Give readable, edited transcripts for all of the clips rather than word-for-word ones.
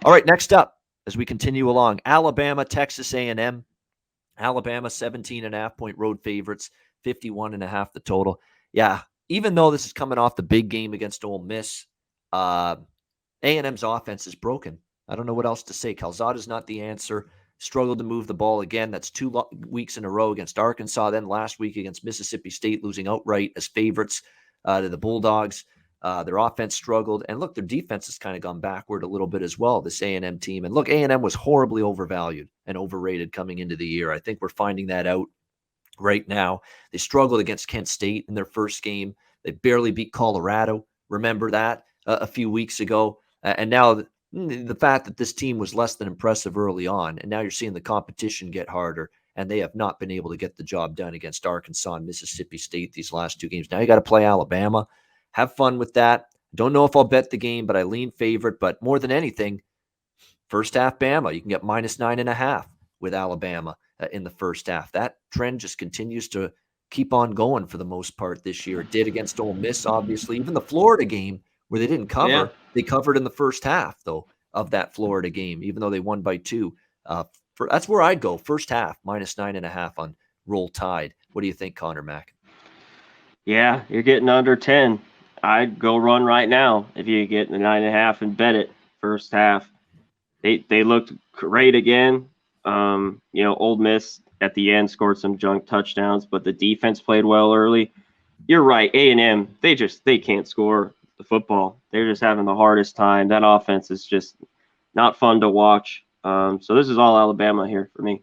All right, next up, as we continue along, Alabama, Texas A&M. Alabama, 17.5-point road favorites, 51.5 the total. Yeah, even though this is coming off the big game against Ole Miss, A&M's offense is broken. I don't know what else to say. Calzada's not the answer. Struggled to move the ball again. That's 2 weeks in a row against Arkansas. Then last week against Mississippi State, losing outright as favorites to the Bulldogs. Their offense struggled. And look, their defense has kind of gone backward a little bit as well, this A&M team. And look, A&M was horribly overvalued and overrated coming into the year. I think we're finding that out right now. They struggled against Kent State in their first game. They barely beat Colorado. Remember that a few weeks ago. And now the fact that this team was less than impressive early on, and now you're seeing the competition get harder, and they have not been able to get the job done against Arkansas and Mississippi State these last two games. Now you got to play Alabama. Have fun with that. Don't know if I'll bet the game, but I lean favorite. But more than anything, first half Bama. You can get -9.5 with Alabama in the first half. That trend just continues to keep on going for the most part this year. It did against Ole Miss, obviously. Even the Florida game where they didn't cover, they covered in the first half, though, of that Florida game, even though they won by 2. That's where I'd go. First half, -9.5 on Roll Tide. What do you think, Conor Mack? Yeah, you're getting under 10. I'd go run right now if you get the 9.5 and bet it first half. They looked great again. Ole Miss at the end scored some junk touchdowns, but the defense played well early. You're right, A&M, they can't score the football. They're just having the hardest time. That offense is just not fun to watch. So this is all Alabama here for me.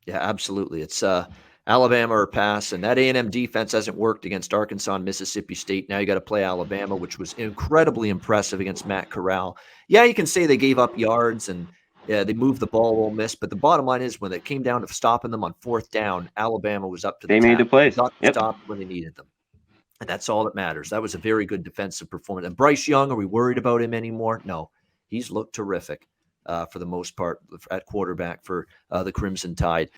Yeah, absolutely. It's Alabama or pass, and that A&M defense hasn't worked against Arkansas and Mississippi State. Now you got to play Alabama, which was incredibly impressive against Matt Corral. Yeah, you can say they gave up yards and they moved the ball, Ole Miss, but the bottom line is when it came down to stopping them on fourth down, Alabama was up to the task. They made the plays. Got stopped when they needed them. And that's all that matters. That was a very good defensive performance. And Bryce Young, are we worried about him anymore? No. He's looked terrific for the most part at quarterback for the Crimson Tide.